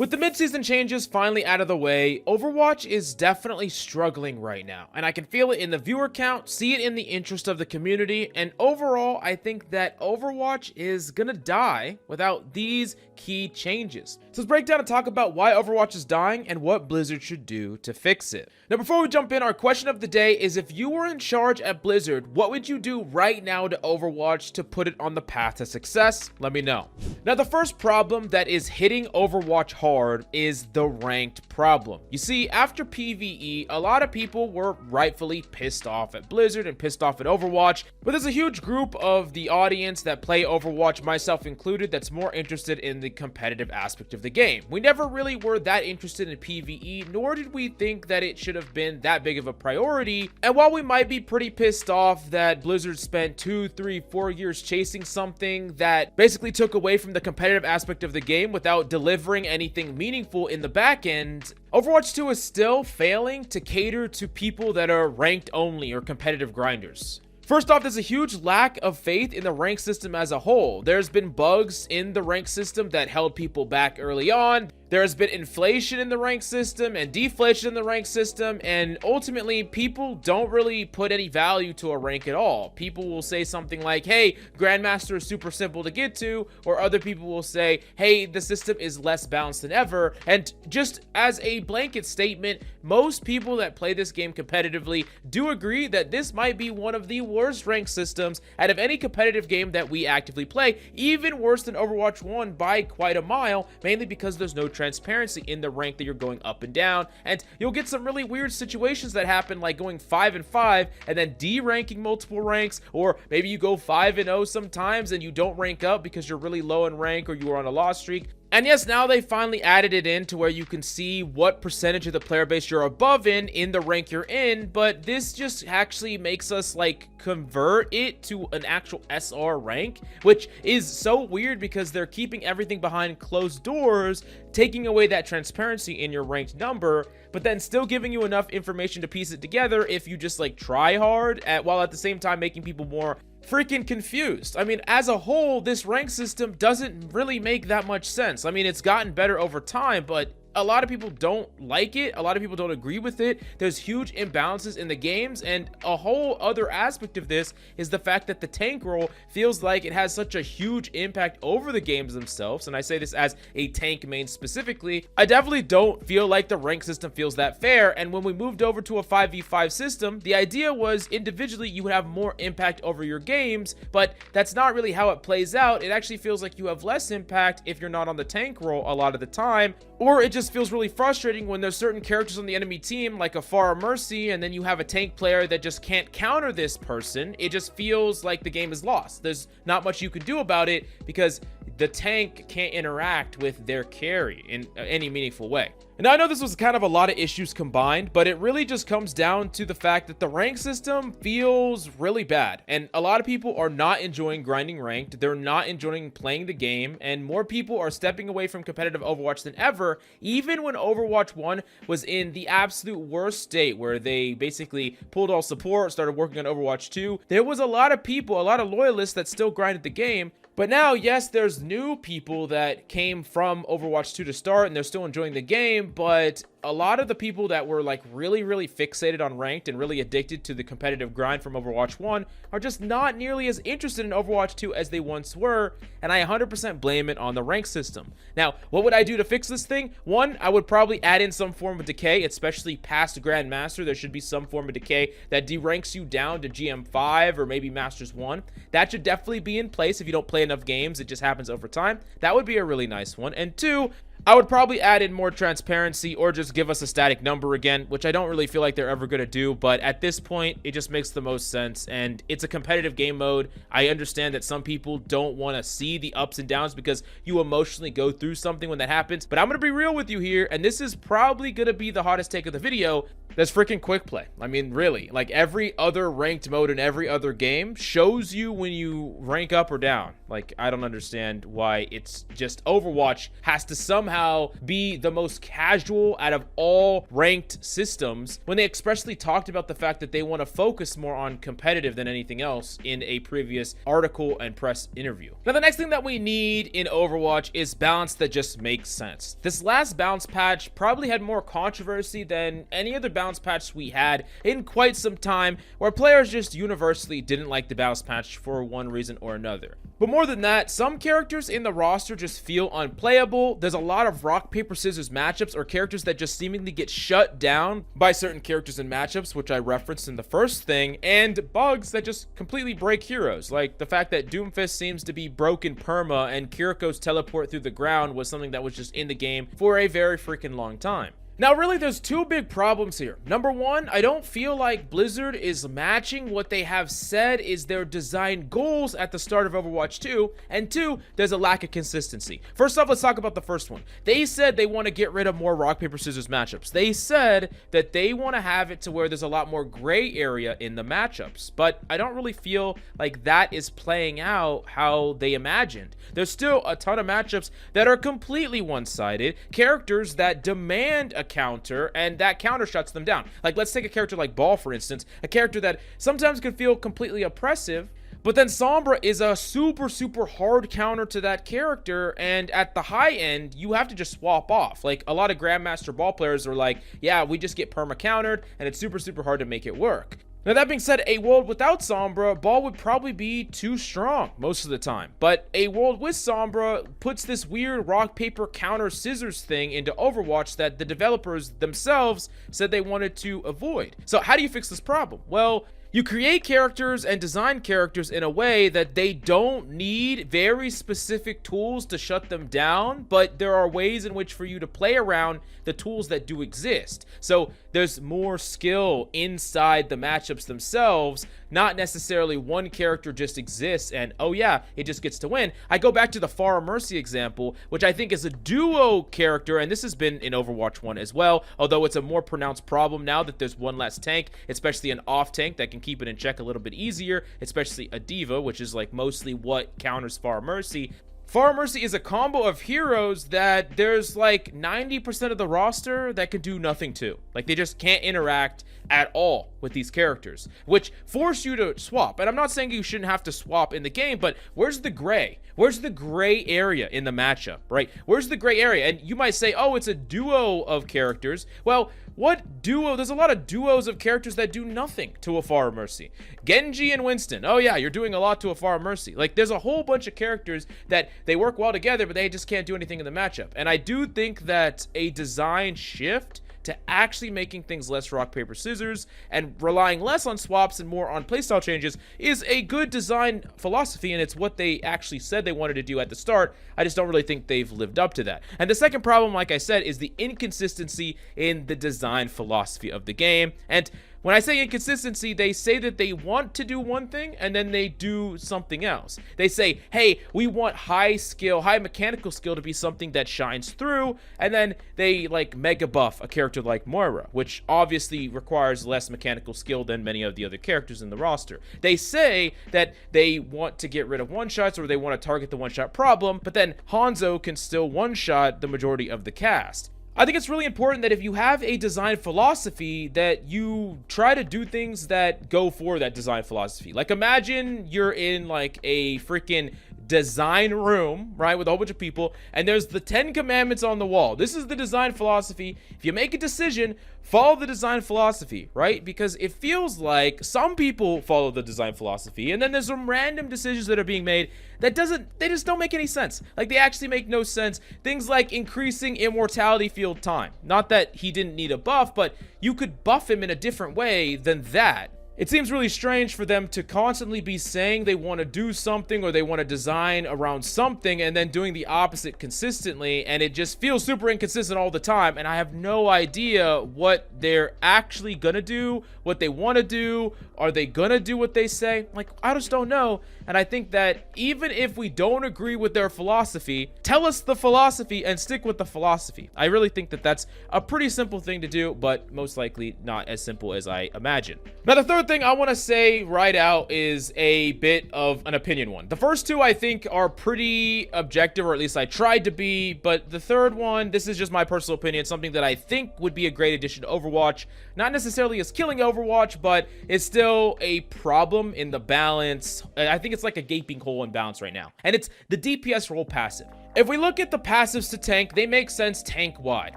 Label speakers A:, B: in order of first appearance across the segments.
A: With the mid-season changes finally out of the way, Overwatch is definitely struggling right now, and I can feel it in the viewer count, see it in the interest of the community, and overall, I think that Overwatch is gonna die without these key changes. So let's break down and talk about why Overwatch is dying and what Blizzard should do to fix it. Now, before we jump in, our question of the day is, if you were in charge at Blizzard, what would you do right now to Overwatch to put it on the path to success? Let me know. Now, the first problem that is hitting Overwatch hard is the ranked problem. You see, after PvE, a lot of people were rightfully pissed off at Blizzard and pissed off at Overwatch, but there's a huge group of the audience that play Overwatch, myself included, that's more interested in the competitive aspect of the game. We never really were that interested in PvE, nor did we think that it should have been that big of a priority. And while we might be pretty pissed off that Blizzard spent 2, 3, 4 years chasing something that basically took away from the competitive aspect of the game without delivering anything meaningful in the back end, Overwatch 2 is still failing to cater to people that are ranked only or competitive grinders. First off, there's a huge lack of faith in the rank system as a whole. There's been bugs in the rank system that held people back early on. There has been inflation in the rank system and deflation in the rank system, and ultimately people don't really put any value to a rank at all. People will say something like, hey, Grandmaster is super simple to get to, or other people will say, hey, the system is less balanced than ever. And just as a blanket statement, most people that play this game competitively do agree that this might be one of the worst rank systems out of any competitive game that we actively play, even worse than Overwatch 1 by quite a mile, mainly because there's no transparency in the rank that you're going up and down, and you'll get some really weird situations that happen, like going 5 and 5 and then de-ranking multiple ranks, or maybe you go 5 and 0 sometimes and you don't rank up because you're really low in rank or you are on a loss streak. And yes, now they finally added it in to where you can see what percentage of the player base you're above in the rank you're in, but this just actually makes us like convert it to an actual SR rank, which is so weird because they're keeping everything behind closed doors, taking away that transparency in your ranked number, but then still giving you enough information to piece it together if you just like try hard, while at the same time making people more freaking confused. I mean, as a whole, this rank system doesn't really make that much sense. I mean, it's gotten better over time, but a lot of people don't like it. A lot of people don't agree with it. There's huge imbalances in the games, and a whole other aspect of this is the fact that the tank role feels like it has such a huge impact over the games themselves, and I say this as a tank main specifically. I definitely don't feel like the rank system feels that fair, and when we moved over to a 5v5 system, the idea was individually you would have more impact over your games, but that's not really how it plays out. It actually feels like you have less impact if you're not on the tank role a lot of the time, or it just feels really frustrating when there's certain characters on the enemy team like a Pharah Mercy, and then you have a tank player that just can't counter this person. It just feels like the game is lost. There's not much you can do about it because the tank can't interact with their carry in any meaningful way. And I know this was kind of a lot of issues combined, but it really just comes down to the fact that the rank system feels really bad. And a lot of people are not enjoying grinding ranked. They're not enjoying playing the game. And more people are stepping away from competitive Overwatch than ever, even when Overwatch 1 was in the absolute worst state where they basically pulled all support, started working on Overwatch 2. There was a lot of people, a lot of loyalists that still grinded the game. But now, yes, there's new people that came from Overwatch 2 to start, and they're still enjoying the game, but a lot of the people that were like really fixated on ranked and really addicted to the competitive grind from Overwatch 1 are just not nearly as interested in Overwatch 2 as they once were, and I 100% blame it on the rank system. Now, what would I do to fix this thing? One, I would probably add in some form of decay, especially past Grandmaster. There should be some form of decay that deranks you down to GM5 or maybe Masters 1. That should definitely be in place if you don't play enough games. It just happens over time. That would be a really nice one. And two, I would probably add in more transparency or just give us a static number again, which I don't really feel like they're ever going to do, but at this point, it just makes the most sense, and it's a competitive game mode. I understand that some people don't want to see the ups and downs because you emotionally go through something when that happens, but I'm going to be real with you here, and this is probably going to be the hottest take of the video. That's freaking quick play. I mean, really, like every other ranked mode in every other game shows you when you rank up or down. Like, I don't understand why it's just Overwatch has to somehow be the most casual out of all ranked systems when they expressly talked about the fact that they want to focus more on competitive than anything else in a previous article and press interview. Now, the next thing that we need in Overwatch is balance that just makes sense. This last balance patch probably had more controversy than any other balance patch we had in quite some time, where players just universally didn't like the balance patch for one reason or another. But more than that, some characters in the roster just feel unplayable. There's a lot of rock, paper, scissors matchups or characters that just seemingly get shut down by certain characters in matchups, which I referenced in the first thing, and bugs that just completely break heroes. Like the fact that Doomfist seems to be broken perma and Kiriko's teleport through the ground was something that was just in the game for a very freaking long time. Now, really, there's two big problems here. Number one, I don't feel like Blizzard is matching what they have said is their design goals at the start of Overwatch 2, and two, there's a lack of consistency. First off, let's talk about the first one. They said they want to get rid of more rock, paper, scissors matchups. They said that they want to have it to where there's a lot more gray area in the matchups, but I don't really feel like that is playing out how they imagined. There's still a ton of matchups that are completely one-sided, characters that demand a counter, and that counter shuts them down. Like, let's take a character like Ball, for instance, a character that sometimes can feel completely oppressive, but then Sombra is a super hard counter to that character, and at the high end, you have to just swap off. Like, a lot of Grandmaster Ball players are like, yeah, we just get perma countered, and it's super hard to make it work. Now, that being said, a world without Sombra, Ball would probably be too strong most of the time. But a world with Sombra puts this weird rock, paper, counter, scissors thing into Overwatch that the developers themselves said they wanted to avoid. So how do you fix this problem? Well, you create characters and design characters in a way that they don't need very specific tools to shut them down, but there are ways in which for you to play around the tools that do exist. So there's more skill inside the matchups themselves, not necessarily one character just exists and, oh yeah, it just gets to win. I go back to the Pharah Mercy example, which I think is a duo character, and this has been in Overwatch 1 as well, although it's a more pronounced problem now that there's one less tank, especially an off tank that can keep it in check a little bit easier, especially a diva, which is like mostly what counters Pharah Mercy. Pharah Mercy is a combo of heroes that there's like 90% of the roster that can do nothing to. Like, they just can't interact at all with these characters, which force you to swap. And I'm not saying you shouldn't have to swap in the game, but where's the gray? Where's the gray area in the matchup, right? Where's the gray area? And you might say, oh, it's a duo of characters. Well, what duo? There's a lot of duos of characters that do nothing to a Pharah Mercy. Genji and Winston. Oh yeah, you're doing a lot to a Pharah Mercy. Like, there's a whole bunch of characters that they work well together, but they just can't do anything in the matchup. And I do think that a design shift to actually making things less rock, paper, scissors and relying less on swaps and more on playstyle changes is a good design philosophy, and it's what they actually said they wanted to do at the start. I just don't really think they've lived up to that. And the second problem, like I said, is the inconsistency in the design philosophy of the game. And when I say inconsistency, they say that they want to do one thing and then they do something else. They say, hey, we want high skill, high mechanical skill to be something that shines through, and then they like mega buff a character like Moira, which obviously requires less mechanical skill than many of the other characters in the roster. They say that they want to get rid of one-shots or they want to target the one-shot problem, but then Hanzo can still one-shot the majority of the cast. I think it's really important that if you have a design philosophy that you try to do things that go for that design philosophy. Like, imagine you're in like a freaking design room, right, with a whole bunch of people, and there's the 10 commandments on the wall. This is the design philosophy. If you make a decision, follow the design philosophy, right? Because it feels like some people follow the design philosophy, and then there's some random decisions that are being made that they just don't make any sense. Like, they actually make no sense. Things like increasing immortality field time. Not that he didn't need a buff, but you could buff him in a different way than that. It seems really strange for them to constantly be saying they want to do something or they want to design around something and then doing the opposite consistently, and it just feels super inconsistent all the time, and I have no idea what they're actually gonna do, what they want to do. Are they gonna do what they say? Like, I just don't know. And I think that even if we don't agree with their philosophy, tell us the philosophy and stick with the philosophy. I really think that that's a pretty simple thing to do, but most likely not as simple as I imagine. Now, the third thing I want to say right out is a bit of an opinion one. The first two I think are pretty objective, or at least I tried to be, but the third one, this is just my personal opinion, something that I think would be a great addition to Overwatch. Not necessarily as killing Overwatch, but it's still a problem in the balance. I think it's like a gaping hole in balance right now, and it's the DPS role passive. If we look at the passives to tank, they make sense tank-wide.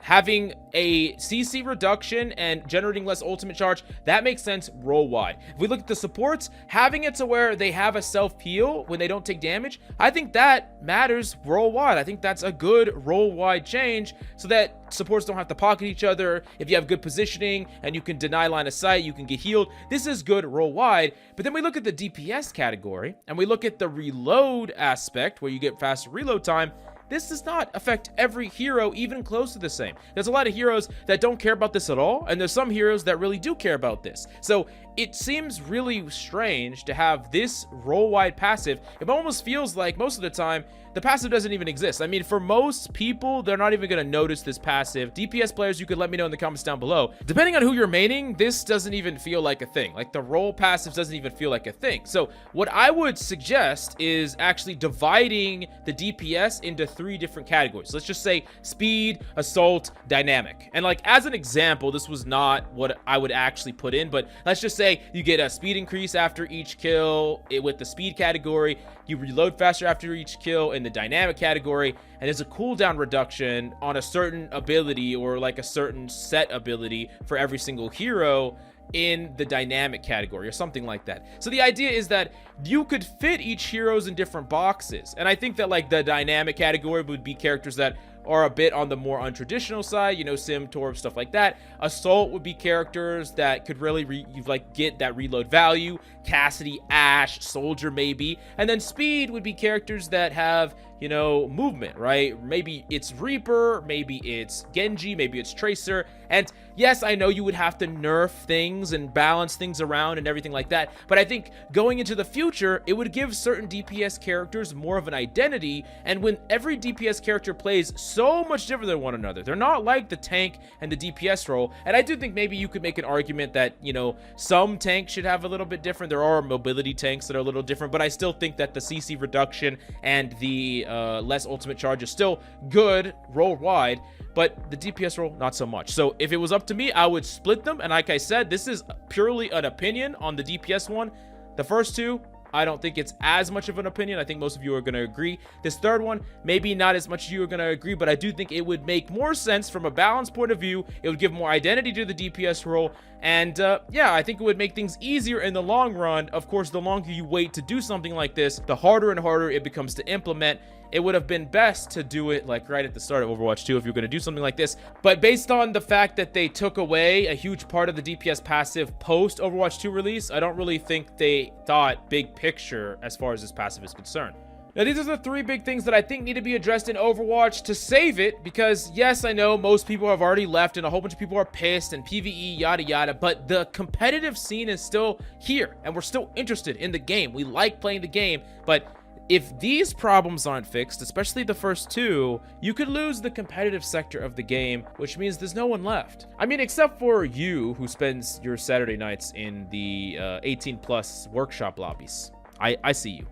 A: Having a CC reduction and generating less ultimate charge, that makes sense role-wide. If we look at the supports, having it to where they have a self-heal when they don't take damage, I think that matters role-wide. I think that's a good role-wide change so that supports don't have to pocket each other. If you have good positioning and you can deny line of sight, you can get healed. This is good role-wide. But then we look at the DPS category and we look at the reload aspect where you get faster reload time. This does not affect every hero even close to the same. There's a lot of heroes that don't care about this at all, and there's some heroes that really do care about this. So it seems really strange to have this role-wide passive. It almost feels like most of the time the passive doesn't even exist. I mean, for most people, they're not even going to notice this passive. DPS players, you could let me know in the comments down below. Depending on who you're maining, this doesn't even feel like a thing. Like, the role passive doesn't even feel like a thing. So what I would suggest is actually dividing the DPS into 3 different categories. Let's just say speed, assault, dynamic. And like, as an example, this was not what I would actually put in, but let's just say you get a speed increase after each kill with the speed category, you reload faster after each kill in the dynamic category, and there's a cooldown reduction on a certain ability or like a certain set ability for every single hero in the dynamic category or something like that. So the idea is that you could fit each heroes in different boxes, and I think that like the dynamic category would be characters that are a bit on the more untraditional side, you know, Sim, Torb, stuff like that. Assault would be characters that could really get that reload value. Cassidy, Ashe, Soldier maybe. And then speed would be characters that have, you know, movement, right? Maybe it's Reaper, maybe it's Genji, maybe it's Tracer. And yes, I know you would have to nerf things and balance things around and everything like that, but I think going into the future, it would give certain DPS characters more of an identity. And when every DPS character plays so much different than one another, they're not like the tank and the DPS role. And I do think maybe you could make an argument that, you know, some tanks should have a little bit different. There are mobility tanks that are a little different, but I still think that the CC reduction and the less ultimate charge is still good role wide, but the DPS role, not so much. So if it was up to me, I would split them. And like I said, this is purely an opinion on the DPS one. The first two, I don't think it's as much of an opinion. I think most of you are going to agree. This third one, maybe not as much as you are going to agree, but I do think it would make more sense from a balanced point of view. It would give more identity to the DPS role. And yeah, I think it would make things easier in the long run. Of course, the longer you wait to do something like this, the harder and harder it becomes to implement. It would have been best to do it like right at the start of Overwatch 2 if you're going to do something like this. But based on the fact that they took away a huge part of the DPS passive post Overwatch 2 release, I don't really think they thought big picture as far as this passive is concerned. Now, these are the 3 big things that I think need to be addressed in Overwatch to save it, because yes, I know most people have already left and a whole bunch of people are pissed and PvE, yada yada, but the competitive scene is still here and we're still interested in the game. We like playing the game, but if these problems aren't fixed, especially the first 2, you could lose the competitive sector of the game, which means there's no one left. I mean, except for you, who spends your Saturday nights in the 18+ workshop lobbies. I see you.